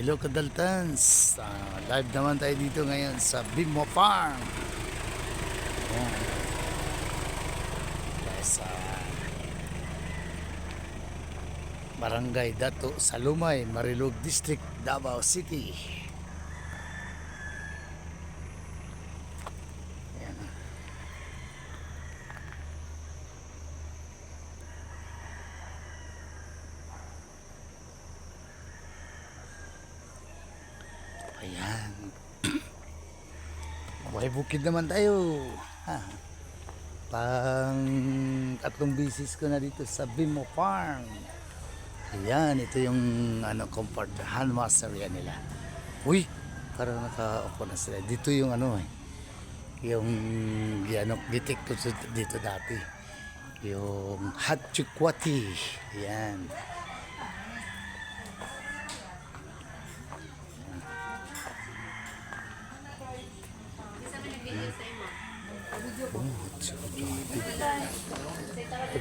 Hello Kadaltans, live naman tayo dito ngayon sa Bimo Farm. Ayan. Sa Barangay Dato Salumay, Marilog District, Davao City. Ayan. Ayan. May bukid naman tayo. Pang 3 bisis ko na dito sa Bimo Farm. Ayan, ito yung comfort hand master yan nila. Uy, parang naka-opo na sila. Dito yung yung gitik ko dito dati. Yung Hatchikwati. Ayan.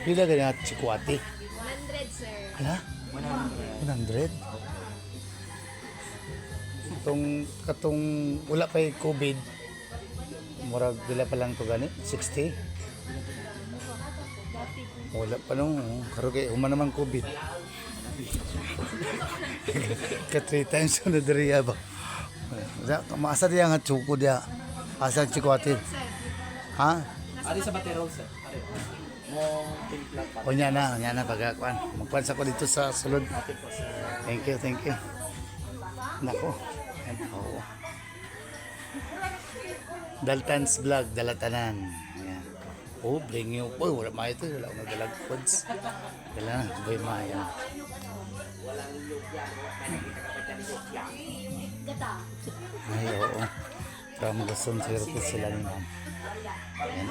Pila ganyan Hatchikwati? 100, sir. Hala? 100? Katong wala pa yung COVID, murag bila pa lang to gani? 60? Wala pa nung, karo kay uma naman COVID. Ka 3 times na diriya ba? Maasa diya nga chuko diya. Asa Chikwati? Ha? Ari sa Baterol, sir. Ari. Mo timpla pa. O niya na pagkakuan. Magpansa ko dito sa sulod. Thank you. Nako. Oo. Daltans Vlog, Dalatanan. Ayan. Oh, bring you po. Wala mayo ito. Wala akong nagalag pods. Wala na. Sabay mayo. Ay, oo. Pero magason sila ni ma'am. Ayan.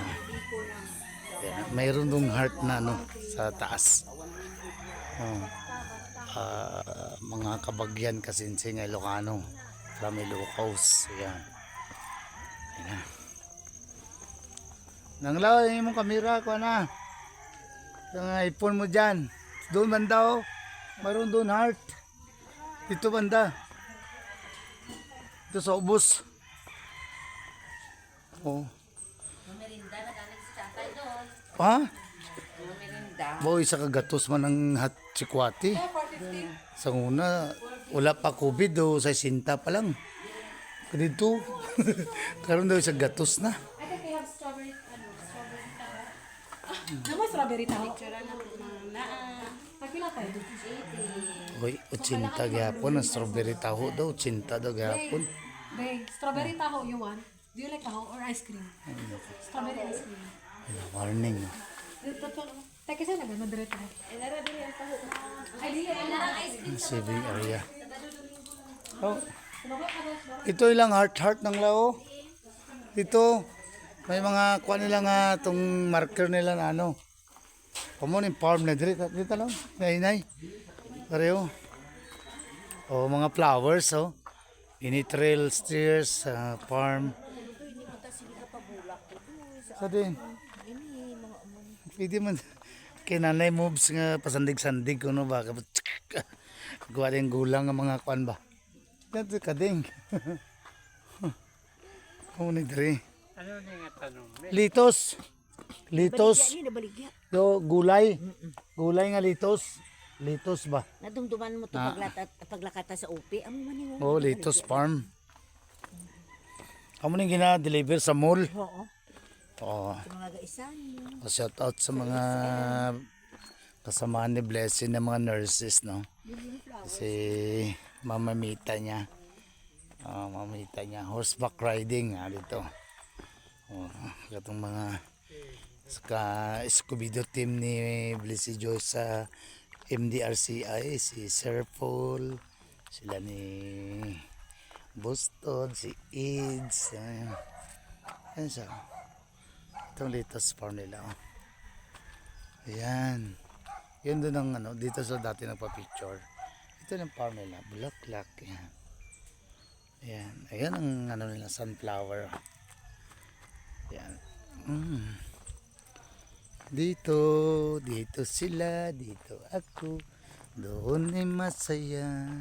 Ayan. Mayroon dong heart na sa taas. Mga kabagyan kasinsi nga Ilocano from Ilocos. Ayan. Ayan. Nanglaw yung mong kamera ko na. Yung iPhone mo dyan. Doon banda oh. Mayroon doon heart. Dito banda. Ito sa ubos. Oh. Merinda na galing sa tatay doon. Ha? Merinda. Boy, sa kagatos man ng Hatchikwati. Sa una, wala pa COVID do, sa sinta pa lang. Dito, karon daw sa gatos na. I think they have strawberry, strawberry taho. Naman strawberry taho. Pagpila tayo? Hoy, 80 gapon ang strawberry taho daw, 80 daw gapon. Babe, strawberry taho you want? Do you like taho or ice cream? Strawberry ice cream. Warning. Teka saan na madre tayo? Saving area. Oh. Ito ilang heart ng lao. Ito, may mga kuha nila nga itong marker nila na Pamo ni farm na dito lang. Nay. Pareho. Oh, mga flowers oh. Initrail stairs farm. Sa din. Pwede man kinanay moves nga pasandig-sandig kuno ba gawa din gulang nga mga kwan ba. Dito kading. Ano ni dre? Ano na nga tanong? Litos. Do gulay. Gulay nga litos. Litos ba? Nadumduman mo to paglakata sa upi. Amo man yung Oh, Litos Farm. Amo ning gina-deliver sa mall. Oo. Oh, Mga gaisan. shout out sa mga kasamaan ni Blessing ng mga nurses, no? Kasi mamamita niya. Mamamita niya. Horseback riding dito. Oh, katong mga Scooby-Doo team ni Blessy Joyce sa MDRCI, si Sir Paul, sila ni Boston, si Ids, ayan siya. Itong latest farm nila. Ayan. Yun doon ang dito sa dati nagpa-picture. Ito yung farm nila, bulaklak. Ayan. Ayan. Ayan ang nila, sunflower. Ayan. Dito sila, dito ako. Doon ay masaya.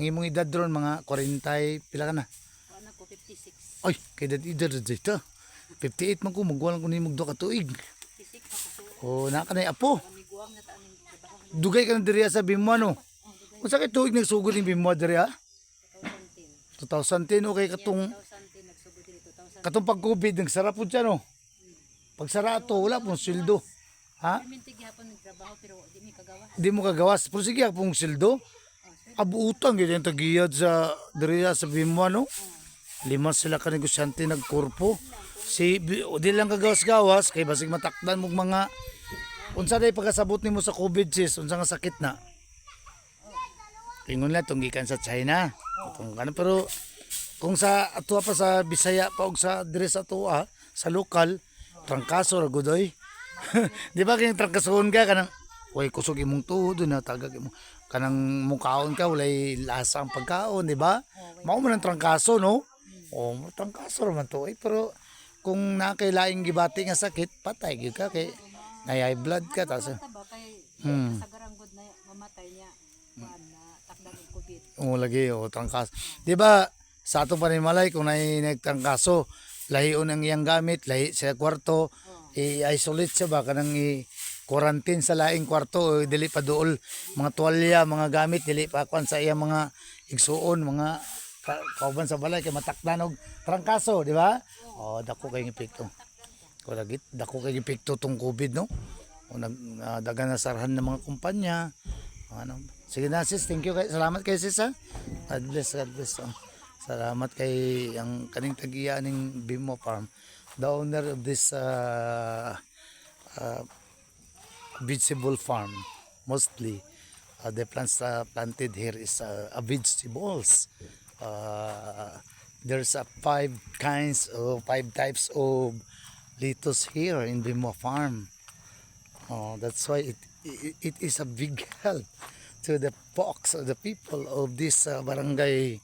Ang imong edad ron mga 40 pila ka na? Ano ko, 56. Ay, kay edad dito. 58 man ko magwala ko nimog do ka tuig. 56 ako. Oh, na ka na apo. Kami guwang na taaning trabaho. Dugay ka na diri sa Bimwa no. Unsa kay tuig nagsugod ni Bimwa diri ha? 2010. 2010 okay katong 2010 nagsugod dito. 2010. katong pag-COVID nagsara pud siya no. Pagsara to wala pong sweldo. Ha? Perminti gihapon nagtrabaho pero di mi kagawa. Di mo kagawas. Pero sige pong sweldo. Abuutang gyud yung tagiyad sa diri sa Bimwa no. Lima sila ka negosyante nagkorpo. Di lang kagawas-gawas kay basig matakdan mo mga unsa day pagkasabot nimo sa COVID sis, unsa nga sakit na? Ingon lang tong gikan sa China. Itong ano pero kung sa atua pa sa Bisaya pa og sa dire sa atua sa lokal trangkaso ra gudoy. Di ba kay trangkasoon ka kanang way kusog imong tuhod na tagag imo kanang mukaon ka walay lasa ang pagkaon, di ba? Mao man ang trangkaso no? Oh, trangkaso ra man to pero kung nakailaing gibati nga sakit patay gyud ka kay na high blood ka tas Taba kay kasagaran gud na mamatay niya. Kuan na takdan og COVID. lagi trangkas. Di ba sa atong panimalay kung nagtrangkaso, lahion ang iyang gamit, lahi sa kwarto, i-isolate siya ba kanang i-quarantine sa laing kwarto, dili pa duol mga tuwalya, mga gamit, dili pa kuan sa iyang mga igsuon, mga kauban sa balay kay matakdan og trangkaso, di ba? Dako kay epekto. Ko lagi dako kay epekto tong COVID no. O dagan na sarahan ng mga kumpanya. Ano. Sige na sis, thank you kay salamat kay sis ha. God bless, God bless. Salamat kay ang kaning tag-iya ning Bimwa Farm. The owner of this vegetable farm mostly the plants planted here is vegetables. There's 5 types of lettuce here in Bimwa Farm. That's why it is a big help to the folks, the people of this barangay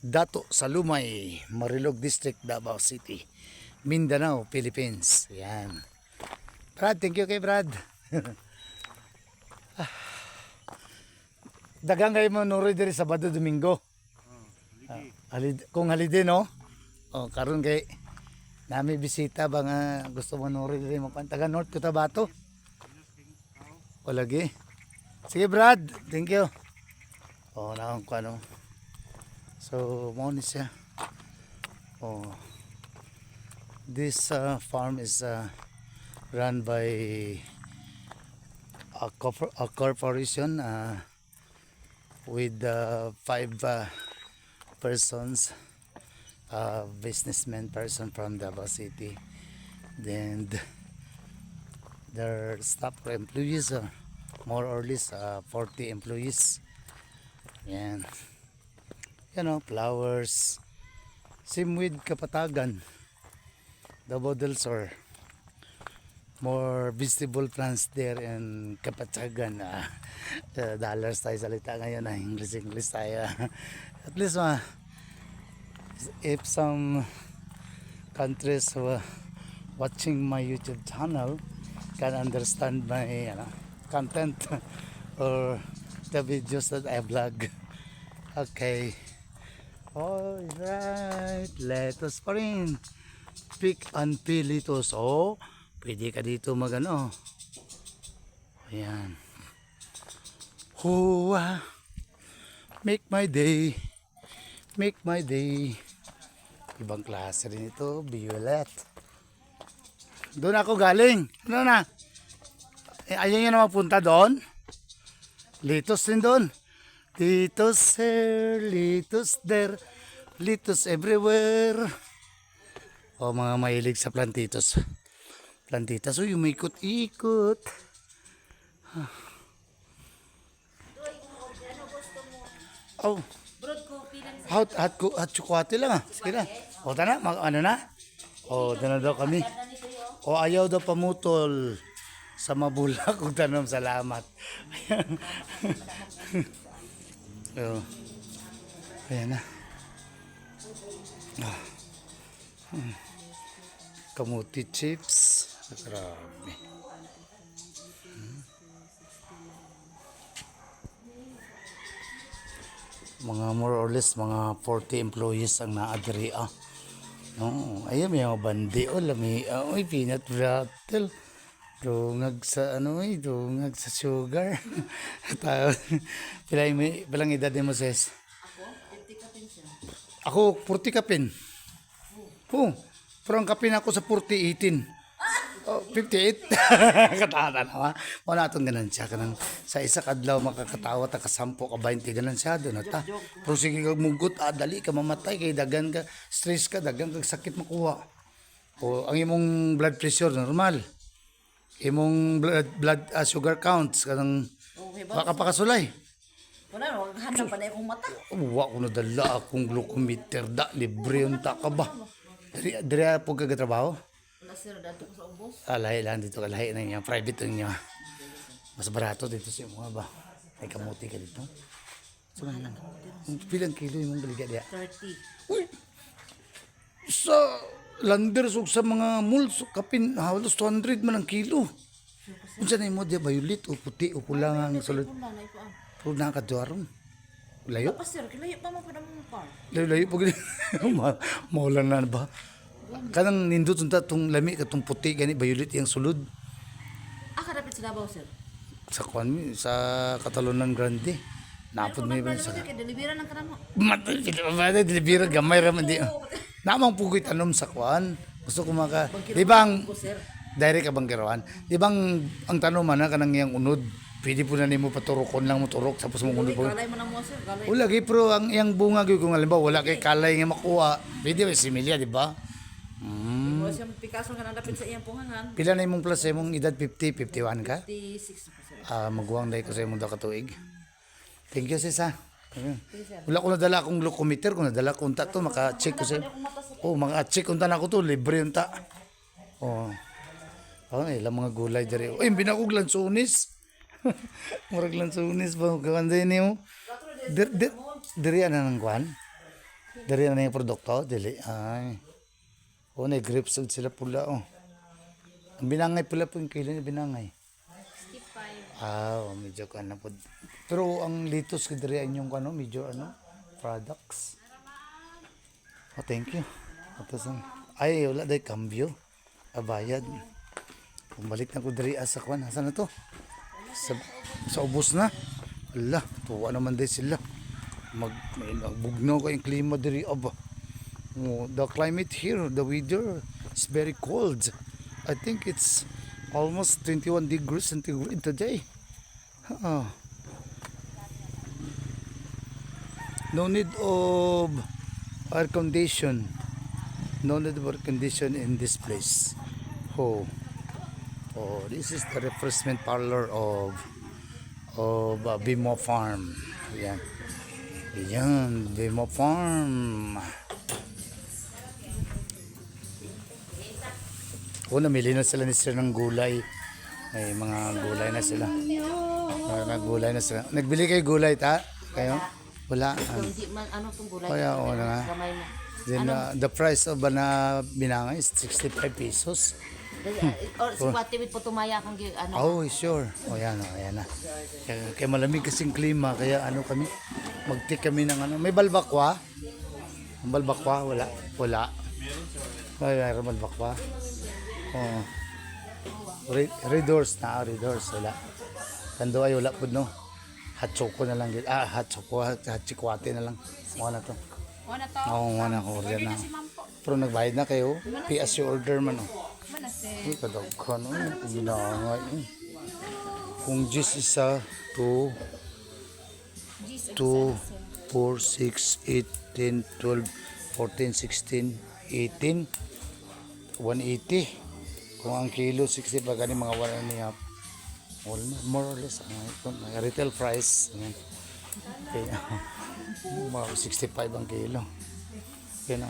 Dato Salumay, Marilog District, Davao City, Mindanao, Philippines. Yan. Brad, thank you kay Brad. Dagang kayo mo nuri diri Sabado Domingo. Kung holiday no? Karon kay nami bisita ba nga gusto mo nuri diri mo taga North Cotabato. O lagi. Sige Brad, thank you. Naon ko ano. So mo ni siya. This farm is run by a corporation with 5 persons, businessmen person from Davao City. Then their staff employees more or less 40 employees. Yan. Flowers. Same with Kapatagan. Davao del Sur. More vegetable plants there in Kapatagan. Dollars tayo salita ngayon. English tayo. At least if some countries watching my YouTube channel can understand my content or the videos that I vlog. Okay. Alright. Lettuce pa rin. Pick and peel lettuce. Pwede ka dito magano. Ayan. Make my day. Make my day. Ibang klase rin ito. Violet. Doon ako galing. Ano na? Ayaw nyo na mapunta doon? Lettuce din doon. Lettuce here, lettuce there, lettuce everywhere. Mga mahilig sa plantitos. Plantitas, umikot-ikot. Hot chocolate lang Sige na. Tana, ano na? Tana daw kami. Ayaw daw pamutol sa mabulak kung tanom, salamat. Ayan na. Kamuti chips. Grabe. Mga more or less mga 40 employees ang naadiri ah. No, ayun may mga bandi o lami oy peanut brittle. Dungag sa ano eh, dungag sa sugar. Tao. Pilang edad ni mo sis? Ako 40 kapin. Oh, pero ang kapin ako sa 40 18. Oh, 58. Katata na. Wala itong ganun siya. Kanang, sa isa kadlaw makakatawa ta kasampo ka 20 ganun siya doon ta. Pero sige kag mugot dali ka mamatay kay dagan ka stress ka dagan kag sakit makuha. O ang imong blood pressure normal. Imong sugar counts kanang baka pakasulay. Wala, hanap pa na akong mata. Wa ko nadala akong glucometer da libre unta ka ba. Diri po kagatrabaho. Wala sir, dato ko sa ubos. Lahi lang dito kalahi na niya private niya. Mas barato dito sa mga ba. May kamuti ka dito. So, pilang kilo yung baliga diya? 30. Uy! Sa landers o sa mga malls, kapin, halos 200 man ang kilo. Kung saan mo diya, violet o puti o pulang ang sulod. Kung nanay ko ah. Pero nakadwarong. Layo? Pa sir, kilayo pa mo pa na mga par. Layo po gani. Maulan na ba? Kanang nindot unta tong lami katong puti gani violet yung sulod Ah, kadapit sa Davao sir. sa kwan mi sa Catalonan Grande. Napod mi ba sa Kaya deliveran ng kanamo. matay pila dilibira gamay ra man di. Namang pugoy tanom sa kwan. Gusto ko maka di ba ang Ko sir. direct ka bang girawan? Di ba ang tanong man kanang yang unod pwede po na nimo paturokon lang mo turok tapos mo unod po. Kalay mo na mo sir, kalay. Wala gi pero ang yang bunga gyud kung halimbawa wala kay kalay nga makuha. Pwede ba similya di ba? Mo siyang Picasso nga nadapit sa iyang pungangan. Pila na imong plus imong edad 50, 51 ka? 56 po sir. Magwang dahil ko sa imong katuig. Thank you sis ha. Wala ko nadala akong glucometer, kung nadala ko unta to maka-check ko sa. Oh, maka-check unta na ko to, libre unta. Oh. Ay, ilang mga gulay diri. Oy, binakog lansunis. Murag lansunis ba kawanday niyo? Diri ana nang kwan. Diri ana yung produkto, dili. Ay. Oh, na grapes sila pula oh. Ang binangay pula po yung kilo ni binangay. 65. Medyo ka na po. Pero ang litos ka diri ang yung ano, medyo ano, products. Oh, thank you. Tapos ay wala day cambio. Bayad. Bumalik na ko diri sa kwan. Asan na to? Sa ubos na. Ala, tuwa naman day sila. Magbugnaw kayong klima diri aba. Oh, the climate here, the weather is very cold. I think it's almost 21 degrees centigrade today. No need of air condition. No need of air condition in this place. Oh, this is the refreshment parlor of Bimo Farm. Yan, Bimo Farm. Namili na sila ni sir ng gulay. May mga gulay na sila. Mga gulay na sila. Nagbili kayo gulay ta? Kayo? Wala. Hindi man ano tong gulay. Kaya oo na nga. Gamay mo. Then the price of na binangay is 65 pesos. Or si Wati with putumaya kang ano. Oh, sure. Ayan na. Kaya malamig kasing klima. Kaya ano kami, mag-take kami ng ano. May balbakwa? Ang balbakwa? Wala. Mayroon balbakwa. Oh. Red doors wala. Kando ay wala po no. Hot choco na lang. Hot chikwate na lang. Mga na to. Wala to. Oo, na ko order na. Pero nagbayad na kayo. Pay as you order man oh. Ay, kadaghan oh. Ginangay. Kung gis isa 2 4 6 8 10 12 14 16 18 180. Kung ang kilo 60 pa gani mga 1.5 more or less retail price okay. Mga 65 ang kilo kaya na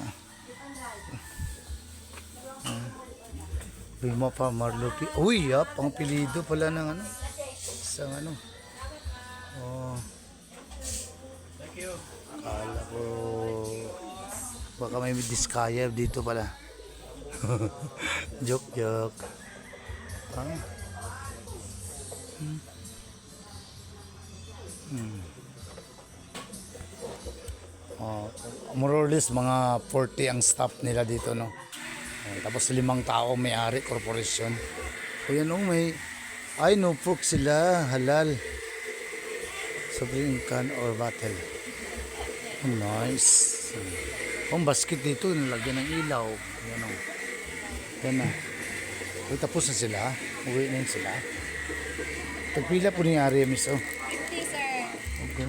Bimo pa Marlupi. Uy, pang pilido pala ng ano isang ano Thank you. akala ko baka may diskaya dito pala. joke. more or less mga 40 ang staff nila dito, no. Tapos 5 tao may-ari corporation. Ayan, may ay no pork sila, halal. Sobrang can or bottle. Oh, nice. Ang basket dito, nilagyan ng ilaw. Ayan, oh. Yan na. Uy, tapos na sila. Uwi na yun sila. Tagpila po ni Ari, miss, oh. 50, sir. Okay.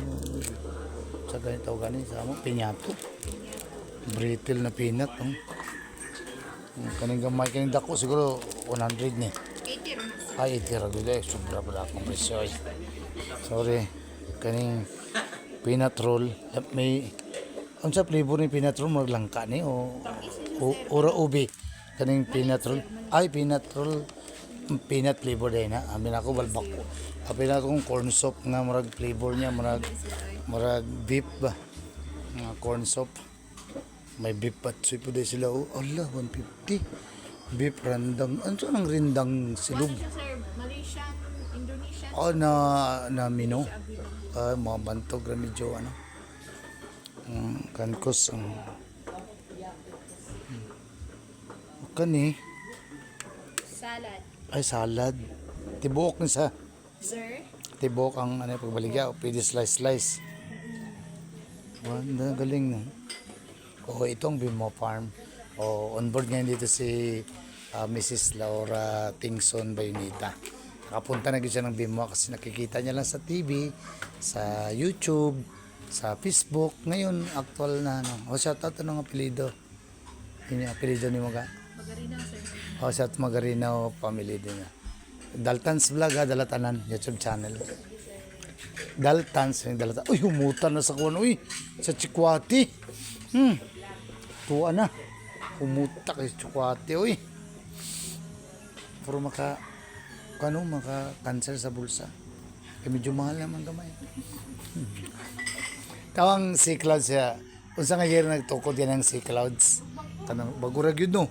Sa ganito, sa mo, pinyato. Brittle na peanut, oh. Kaning gamay, kaning dako, siguro 100 ni. 80 rin. Ay, 80 ragula, sobra pala akong presyo, eh. Sorry. Kaning peanut roll, may, ang sa flavor ni peanut roll, maglangka ni, o ura ubi. Kaning peanut roll, ay, peanut roll, peanut flavor din na. Amin ako, balbak ko. Apin na akong corn soup nga, marag flavor niya, marag beef ba? Mga corn soup. May beef patsoy po din sila. Oh, Allah, 150. Beef randang. Ano ang rindang silog? Sir, Malaysian, Indonesian. Oh, na mino. Mga bantog na medyo ano. Kankos. Kani. Salad. Ay, salad. Tibok ni sa. Sir? Tibok ang ano, pagbaligya. O pwede slice. Wanda, galing na. O, itong Bimo Farm. O, on board ngayon dito si Mrs. Laura Tingson Bayunita. Nakapunta na siya ng Bimo kasi nakikita niya lang sa TV, sa YouTube, sa Facebook. Ngayon, actual na ano. O, shoutout anong apelido? Yun yung apelido ni Maga? Magarina, sir. O, shout Magarina o family din. Daltans Vlog, Dalatanan, YouTube channel. Daltans, yung Dalatan. Uy, humutan na sa kuwan. Uy, sa Chikwati. Tuwa na. Humutak sa Chikwati, uy. Pero maka-cancel sa bulsa. Kaya medyo mahal naman gamay. Tawang Sea Clouds siya. Kung sa ngayon nagtukod yan ng Sea Clouds. Kanang bagurag yun, no?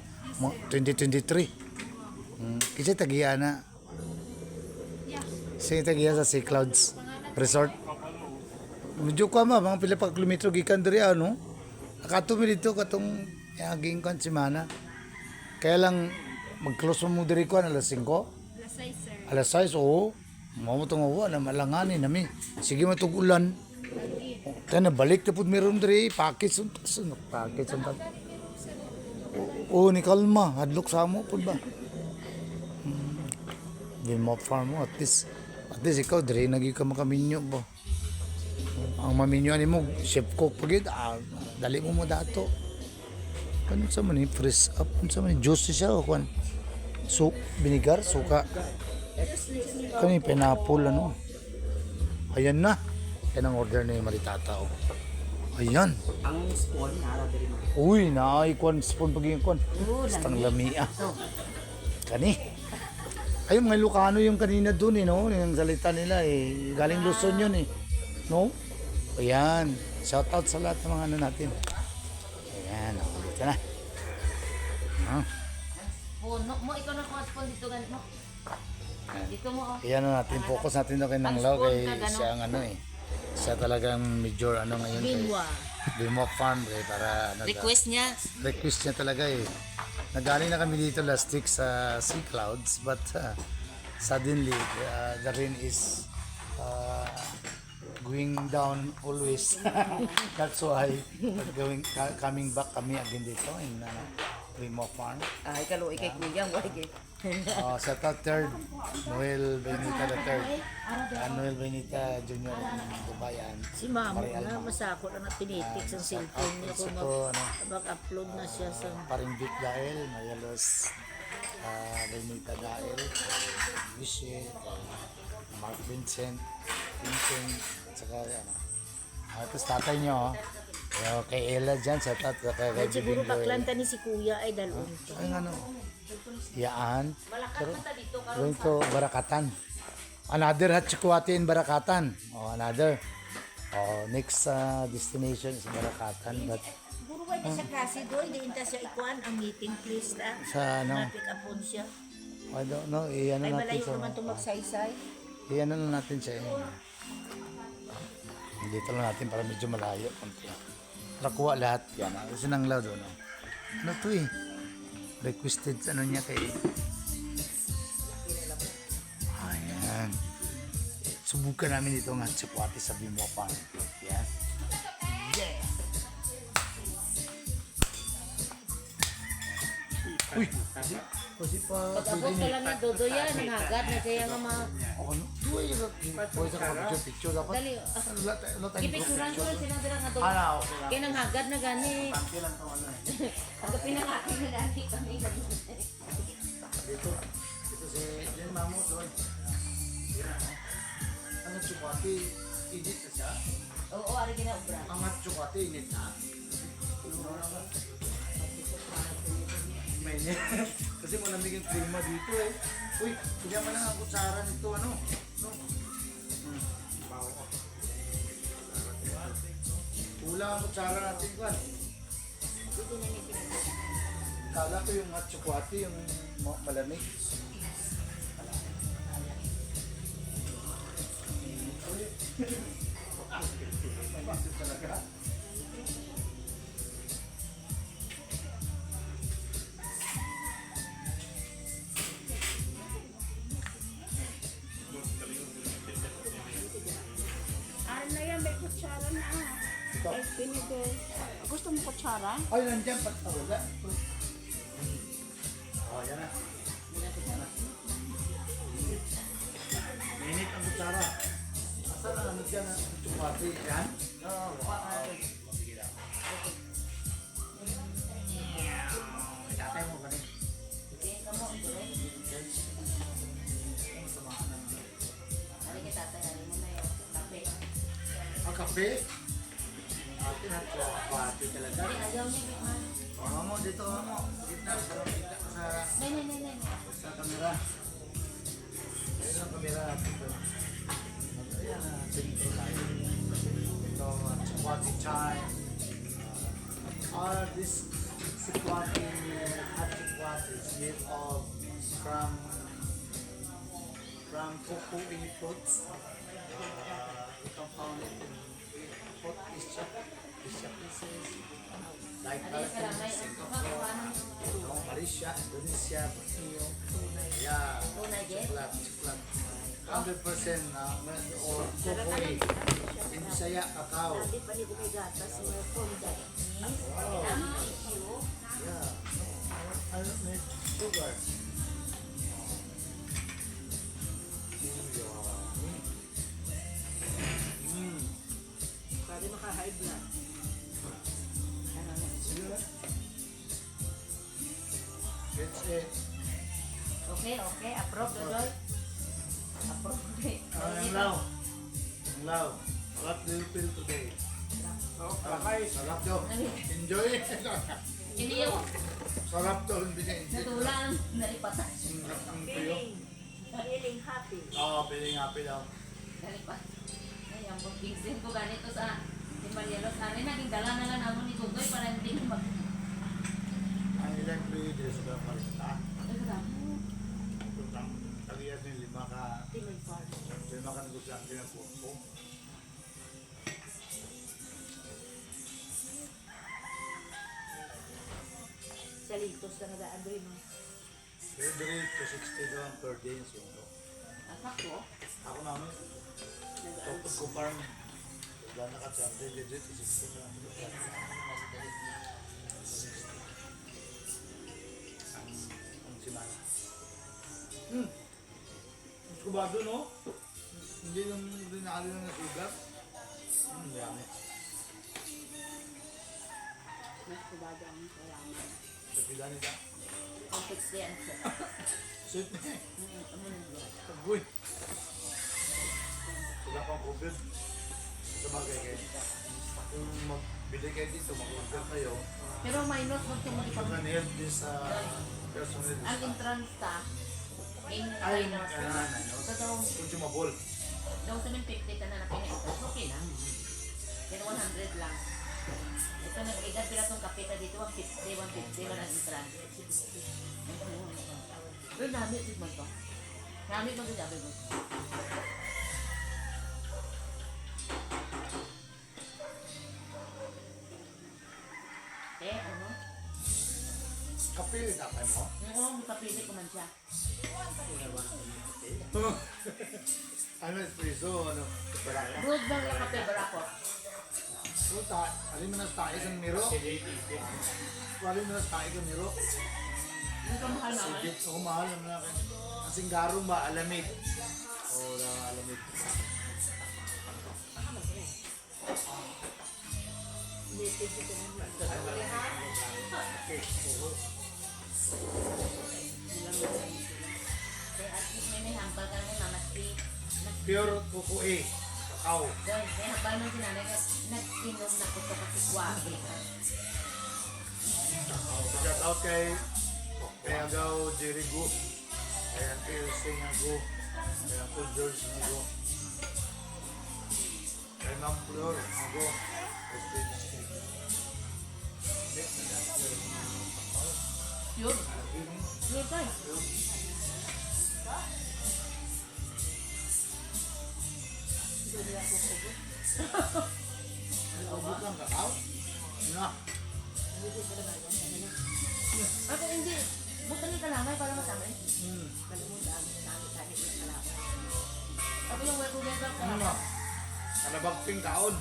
2023. Kasi tagiya na. Sige tagiya sa Sea Clouds Resort. Medyo ka mga pila pa kilometro gikan diri ano. Nakato mi dito katong aging kan semana. Kaya lang mag-close mo diri ko alas 5. Alas 6, sir. Alas 6 oo. Mao tong na malangani nami. Sige matugulan. Kaya balik na pud meron diri package package unta. Ni kalma hadlok sa mo pud ba. Bimo Farm mo at least ikaw diri nagi ka makaminyo ba. Ang maminyo ani mo chef cook pagid dali mo dato. Kano sa man ni fresh up sa man juice siya o kwan. So vinegar suka. Kani pineapple ano. Ayan na. Yan ang order ni Maritata o. Ayan. Ang spawn nara diri mo. Uy, naay kwan spoon paging kwan. Stang lamia. Kani. Ay, mga Ilocano yung kanina dun no? Yung salita nila galing Luzon yun no? Ayan, shout out sa lahat ng mga ano natin. Ayan, dito na. Mo ikaw na ko spawn dito ganito. Dito mo. Ayan na natin, focus natin na kay Nanglaw kay siya ang ano siya talagang major ano ngayon. Binwa. Bimo Farm para ano, Request niya. request niya talaga Nagaling na kami dito last week sa Sea Clouds but suddenly the rain is going down always. That's why coming back kami again dito in Bimo Farm. Ay kalo ikay kuya mo ikay. Sa third, Noel Benita the third. Noel Benita Jr. ng Dubayan. Si mama na masakot na tinitik sa cellphone niya kung mag-upload na siya sa Paring Vic Gael, Mayalos Benita Gael, Wishe, Mark Vincent, saka tapos tatay nyo, kay Ella dyan, sa kay siguro Bibing paklanta ni si kuya ay dalon. ay ano, yaan, pero going to Barakatan. Another Hachikwati in Barakatan. Another. Next destination is Barakatan. But Siguro ba niya sa klase doon, hindi ta siya ikuan ang meeting place ta. sa ano, Pick upon siya. I don't know, iyan Ay na natin malayo sa, naman itong magsaysay. iyan na natin siya. Dito lang natin para medyo malayo. Konti. Nakuha lahat yan. Kasi nanglaw doon. Oh. Ano to eh? Requested ano niya kay... Ayan. Subukan namin ito ng chakwati sa Bimopan. Yan. Yeah! Uy! Kasi pa... Pag-abot ka lang na dodo yan, ang hagad na kaya nga mga... Ako, tuwa yun. Pwede ka mag-picture dapat. Dali, Wala tayong ipicturan ko lang sila nga dodo. Okay lang. Kaya nang hagad na gani. Ang pinangati na gani kami. Dito si Jen Mamo doon. Ang tsukati, init na siya. Oo, ari ginaubra. Ang tsukati, init na. May init. Kasi malamig yung klima dito eh. Uy, kaya man lang ang kutsara nito, ano? No? Bawa ko. Kulang ang kutsara natin, Kwan. Kala ko yung hot chocolate, yung malamig. Ano yan, may kutsara na. Ay, pinito. Gusto mo kutsara? Ay, nandiyan pa. Oh, wala. Oh, yan na. Mainit ang kutsara. Asan ang ano dyan? Ang chocolate. Yan? Oo. Sige lang. Tatay mo ganun. Ari kita tatay, ari mo na yung kape. Ang kape? Atin at chocolate talaga. Ayaw niya, Bigman. Oh, mo dito mo. Kita sa Nay. sa kamera. Ayun ang kamera dito. Ayan na, sentro tayo. Ito, chocolate time. This chocolate, hot chocolate is made of from cocoa fruits. We compound it in hot pieces, like Singapore, Malaysia, Indonesia, Borneo. Yeah, Tunay, Jen? chocolate. 100% or cocoa in Bisaya, cacao. Di pa dito may gatas, may fonda. Yeah. I don't need sugar. Pwede maka-high blood. That's it. Okay. Approve, Dodoy. Approve. Ang law. What do you feel today? Sarap daw. Enjoy it. Hindi yung Sarap daw. Hindi niya enjoy. natulang nalipatan. Ang tuyo. Feeling happy. Oo, feeling happy daw. Nalipat. Ay, ang pag-bigsin ko ganito sa si Maria Los. Ano naging dala na lang naman ni Dodoy para hindi na mag... Ang ilang pwede sa palista. Ay, kadamo. Ang talian ni lima ka negosyante ng puso. Sa litos na nadaan doon. Pero diri to 60 doon per day yung sundo. Asak ko. Ako namin. Kapag ko farm. Wala na ka legit to 60 doon. Ang simana. Mas kubado no? Hindi yung rinali na nasugat. Dami. Mas kubado ang kalaman. Sa pila nila. Complex yan. Sweet na eh. Ano na yan? Tagoy. Wala pang COVID. Sa bagay kayo. Kung magbili kayo dito, mag-order kayo. Pero minus, huwag ito mag-ipag... Pag-help din sa personal Ang entrance ta, in ay, minus. Ito daw, consumable. daw 750 ka na na pinag-entrance. Okay lang. Pero 100 lang. Ito nag-edad pila itong kapita dito, 150 wala entrance. Pero dami ito man to. Dami ito sabi mo. Kapili na kayo mo? Oo, kapili ko man siya. Ano, espresso, ano? Baraka. Broad bang yung kape barako? So, alin mo na sa tayo ng miro? Alin mo na sa tayo ng miro? Hindi ka mahal naman. Sige, ako mahal naman na akin. Ang singgarong ba, alamig? Oo, alamig. Kaya at least may hambal ka na mamasti. Pure kukue. Kakao. Doon, may hambal mo sinanay ka nag-inom na kuto kasi kwabe. Shout out kay Agaw Jerry Gu. Kay Uncle Sing Agu. Kay Uncle George Agu. Kay Ma'am Flor Agu. Yun. Yun tayo. Ubus lang kakao? Ano? Ako hindi. Buta ni kalamay para matama eh. Kalimutan na namin kahit na kalaban. Ako yung weko ganda ko. Ano na? Kalabagting kaon.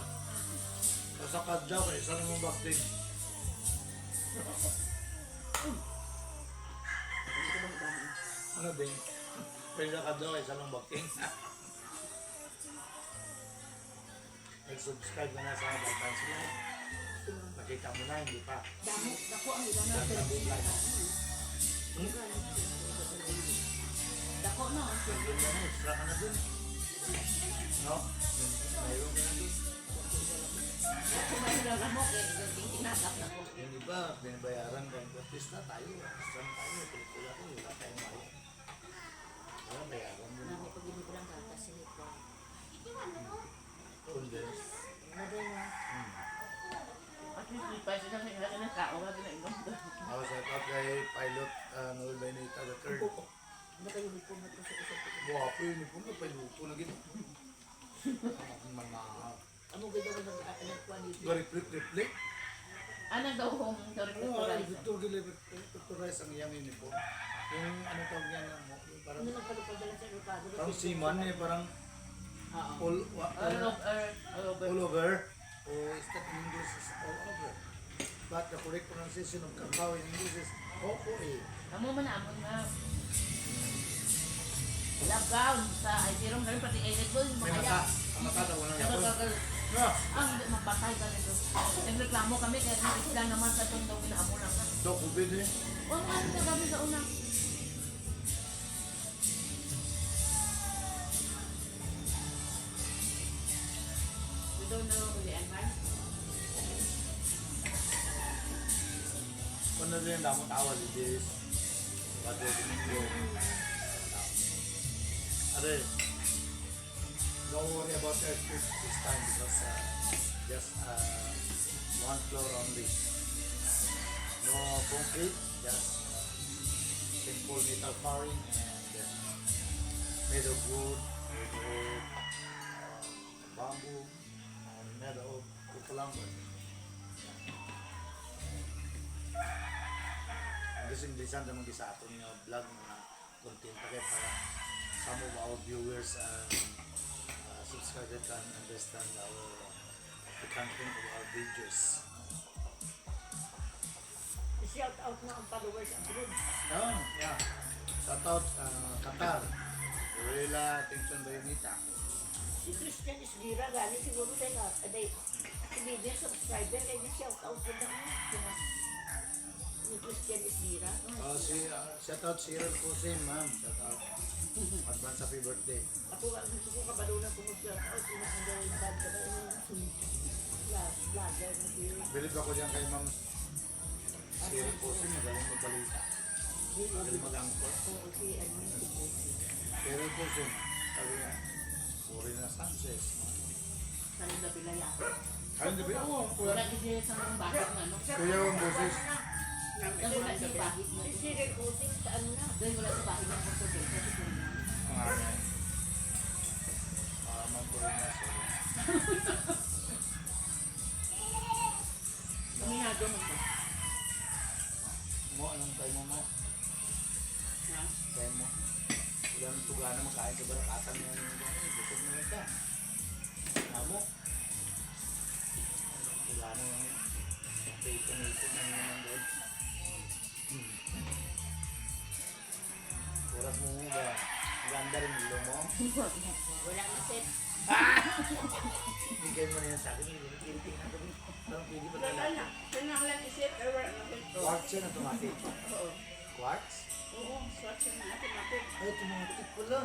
Sa kadyaw kay isa namang bakting. Ano din? Pwede na kadyaw kay isa namang bakting. Nag-subscribe na sa Balkan sila. Nakita mo na, hindi pa. Damo, dako ang ilang na Pilipino. Dako na. Nandun ka na, extra ka na dun. No? Mayroon ka na dun. Kung may hilaga mo, kaya tinagap na ko. Yung iba, binabayaran ka. At na tayo. Saan tayo? Pelikula ko, wala tayong bayan. Wala, bayaran mo. Nami pag hindi ko lang gatas nito. Condense. At least may paisa na hilaga ng kao nga ginainom ko. Ako sa top kay Pilot Noel Benita the third. Ano kayo may pumunta sa isang pagkakas? Buha po yun. Kung may lupo na gito. Mga Ano ganda mo nag-kuhan dito? reflect. Anong daw hong sorry Oo, ko Victor Gilles ang iyang uniform. Yung ano tawag niya na mo, yung parang Ano nagpalupagdala sa Ricardo? parang seaman eh, parang All all over. Or is that in English is all over. But the correct pronunciation of cacao in English is cocoa. Amo man amon nga. Lockdown sa ay sirong galing pati edit ko yung May makaya. ang mata daw na yapon. No, Ang mapatay ka nito. Nagreklamo kami kaya sila naman sa itong daw ginaamo lang ka. do COVID eh. O nga ito kami sa una. We don't know the advice. Kung na rin damo tawal is what do you Are, don't worry about earthquake this time because just one floor only. No concrete, just simple metal flooring and made of wood, made of bamboo, and made of kukulamber. Kasi bilisan naman sa aton yung vlog na content kaya para some of our viewers and subscribers can understand the content of our videos. Shout out na ang followers abroad. Yeah. Shout out Qatar. Gorilla, Attention Bayonita. Si Christian Isgira, galing siguro tayo na. Aday, si Bidin subscriber, kaya shout out ko na ni Christian Isgira. Shout out Cyril Cousin, ma'am. Shout out. Advance happy birthday. Ako ang gusto ko kabalunan kung mag-shout out, inaanda yung bad ka na vlogger na di. Bilib ako dyan kay ma'am Cyril Cousin. Magaling magbalita. Magaling mag-angkor. Oo, si ano, si Bosi. Cyril Cousin. Sabi nga, Puri na Sanchez. Saling na bilaya. Ayun, di ba? Oo, kuya. Wala din sa mga bakit na no. Kuya ang boses. Wala sa bahit mo. Si Cyril Cousin, saan na? Dahil wala sa bahit ng kuso din. Kasi kung na. Ang ano. Ma'am Puri na Kumihado mo ba? mo anong tayo makain ka ba ng katang mo yung gutom mo ka. Amo. Wala nang ito na naman doon. Oras mo ba? Ganda rin ilo mo. Walang isip. Bigay mo na yan sa akin. Hindi na kami. Parang pwede pa Wala talaga. na. Kailangan lang isip. Pero wala na ito. Quartz yan automatic. Oo. Quartz? Oo. Swatch yung mga automatic. Ay, automatic pala.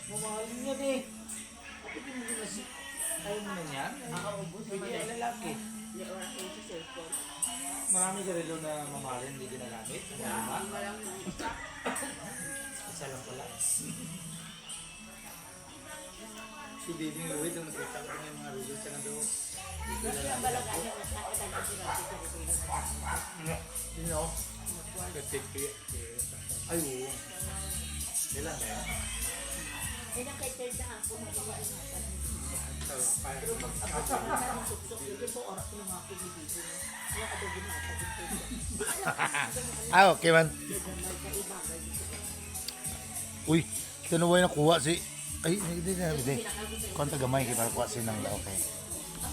Mamahalin yan eh. Bakit hindi mo na si... Ayaw mo na yan? Makaubos naman Bigyan eh. ang lalaki. Hindi oras yung sa cellphone. Marami ka rin na mamahalin, hindi ginagamit. Lima? Walang isa. Isa lang pala. Si Baby Lloyd, ang nakita ko na yung mga results niya na daw. Hindi Kasi na ang balaga niya nakakadagan sila dito rin. You know? Ay, oo. Kailan ba yan? Eh, nakaitil na ang pumunta na natin. Pero pag abot sa mga ng suksok, hindi po oras ko mga pinibigyo. Yung adobo na tagit Ah, okay man. Kaibagay dito. Uy, kinuha na kuha si... Ay, hindi na, hindi. Konta gamay, kita kuha si nang okay.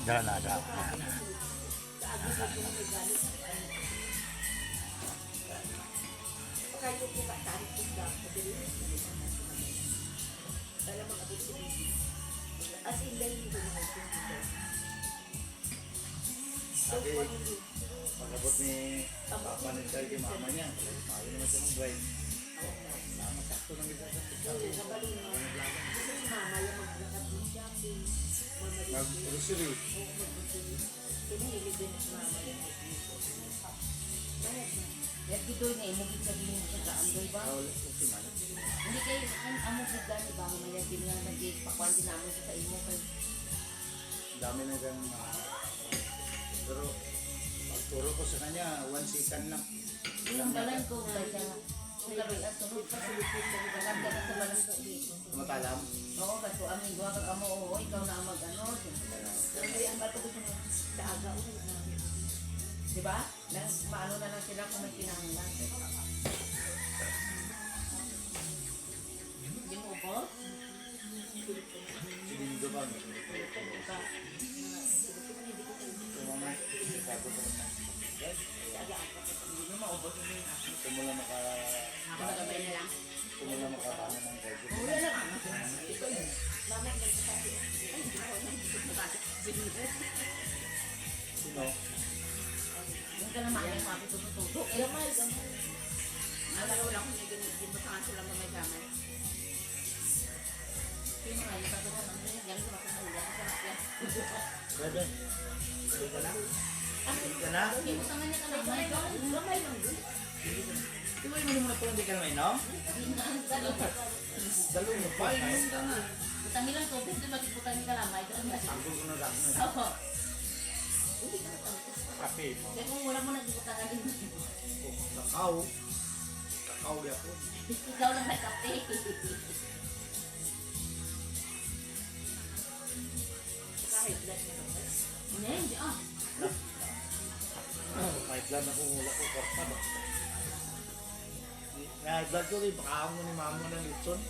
Dala na, dala. Kayo po ba tayo po ba? Alam mo abot sa bibig. As in, dahil hindi na ito dito. Sabi, pag-abot ni Papa ni Charlie, mama niya. Ayaw naman siya ng drive. Sama, sakto lang kita sa picture. Kasi si mama yung maglakad ng shopping. Mag-grocery. Pinihilig din si mama yung Yan dito na eh, mugit sa bilhin sa kaandoy ba? Okay man. Hindi kayo, ang amog bigla ni ba, mamaya din nga nag-pakwan din namin sa imo kay Dami na kang pero pagturo ko sa kanya, 1 second lang. yung balan ko kay siya kung karoy at sunod pa sulipin sa balan ka na sa balan ko dito. Tumatalam. Oo, kaso amin gawa kag amo, oo, ikaw na ang mag-ano. Kaya ang bato ko sa aga ko. Di ba? Maano na lang sila kung may kinahanglan. Hindi mo po? Silindo ba? Tumama. Sabi ko naman. Hindi mo maubos mo yung akin. Tumula maka... Ako nagabay na lang. Tumula makabana ng gadget. Wala lang ano. Mama nagsasabi. Ay, hindi ko na. Sino? Yung ka naman yung mga tutututo. Gamay, gamay. Nalaro lang kung hindi mo sa sila mamay-gamay. Yung mga yung patutunan namin, yan yung makakaulat sa sakya. Bebe. Bebe ka na? Bebe ka na? Hindi mo tangan niya ka naman. Gamay lang din. Di ba yung muna po hindi ka na mainom? Dalo mo pa. Butangin lang tubig, di ba butangin ka lamay? Sanggol ko na lang. Oo. Kape mo. Kaya kung wala mo nagbutangan din. Kakao. Kakao ako. Ikaw lang nagkape. Kahit lang ito. Hindi, ah. May plan ako mula ko karpa ba? May plan ko rin, pakaon mo ni mama ng litson.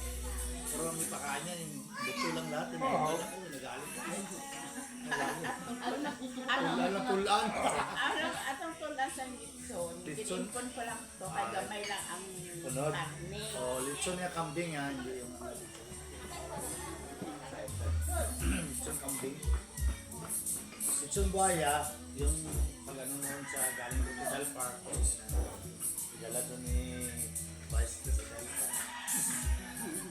Pero may pakain niya, buto lang lahat. Nagalit ako, nagalit ako. Wala na tulaan. Atong tulas ang litson. Litson? Kinimpon ko lang to. Kaya gamay lang ang Sunod. karne. Oh, litson niya kambing ha, hindi yung litson kambing. Litson buhaya, yung pag ano noon sa galing ko sa Park, dala doon ni Vice President.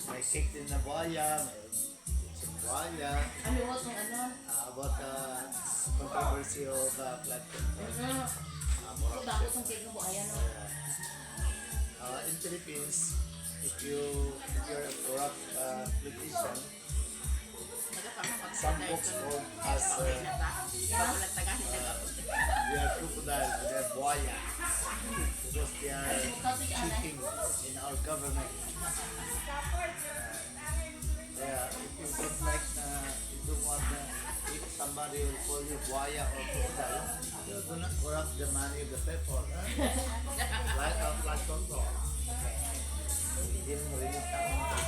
May cake din na buhaya, may litson buhaya, Ano mo itong ano? about controversy of flood control. Ano? Ito bago itong cake ng buhaya, no? In Philippines, if you're a corrupt politician, some folks call us they are crocodile, they are buaya, because they are cheating in our government. If you don't like, you don't want if somebody will call you buaya or crocodile, you do not corrupt the money of the people. Like our flood control. Hindi mo rinig tama ng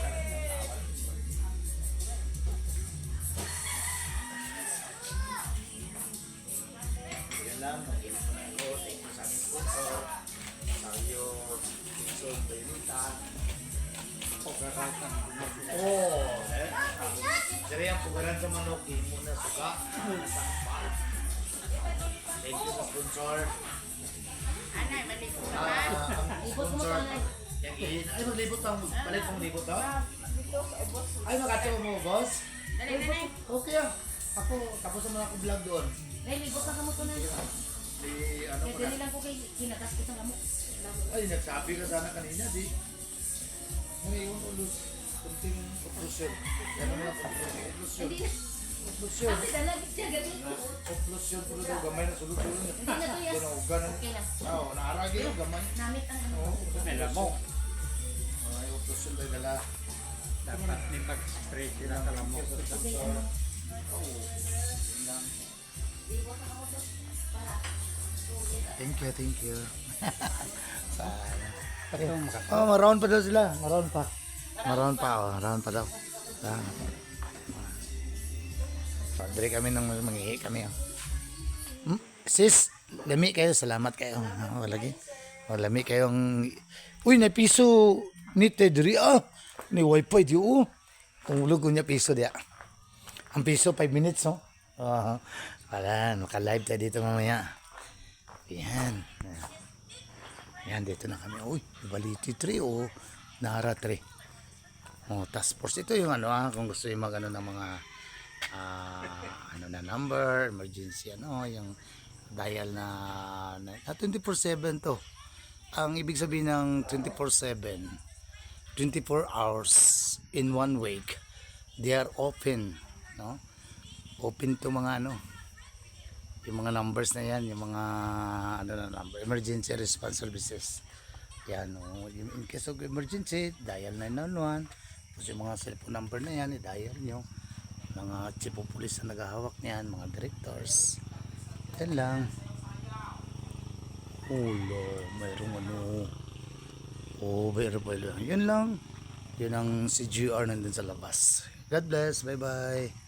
Oh, dari ang pugaran sa manok, mo na suka. Thank you sa sponsor. Anay, maligo ka na. Ang Ibot mo sponsor. pa. Yang ihin. Ay, maglibot ang balik pang libot ha? Dito sa ubos. Ay, makatawa mo, boss? Dali, dali. Okay ah. Ako, tapos naman ako vlog doon. Dahil libot na kamo ko na. Di, ano Kaya pa dili lang ko kay kinakas ko sa kamo. Ay, nagsabi ka sana kanina, di. Ngayon, ulus. Kunting oplusyon. Yan naman ang oplusyon. Hindi na. Oplusyon. Kasi dalagit siya gabi. Oplusyon, pero daw gamay na sulod-sulod niya. Hindi na to yes. Kung naugan. Okay lang. Oo, naaragi yung gamay. Namit ang ano. Oo, may lamok. Ay, oplusyon tayo dala. Dapat ni pag-spray sila sa lamok. Okay, ano. Thank you, thank you. Patong maka. Oh, maroon pa daw sila. Maroon pa. Maroon pa, oh. Maroon pa daw. Ah. So, dire kami nang manghihi kami. Oh. Sis, lami kayo. Salamat kayo. Oh, lagi. Oh, lami kayong... Uy, na piso ni Tedri. Ah, ni wifi di oh. Kung ulog ko niya piso diya. Ang piso 5 minutes, no? Oh, wala, naka-live tayo dito mamaya. Yan. Yan, dito na kami. Uy, Baliti 3 o Nara 3. Oh, task force. Ito yung ano kung gusto yung mag ano ng mga ano na number, emergency ano, yung dial na 24/7 to. Ang ibig sabihin ng 24/7, 24 hours in one week. They are open, no? Open to mga ano, yung mga numbers na yan, yung mga ano na number, emergency response services. Yan, no? In case of emergency, dial 911. Tapos yung mga cellphone number na yan, i-dial nyo. Mga chief of police na naghahawak niyan, mga directors. Yan lang. Ulo, mayroong ano. Oh, mayroon pa lang. Yan lang. Yun ang CGR nandun sa labas. God bless. Bye-bye.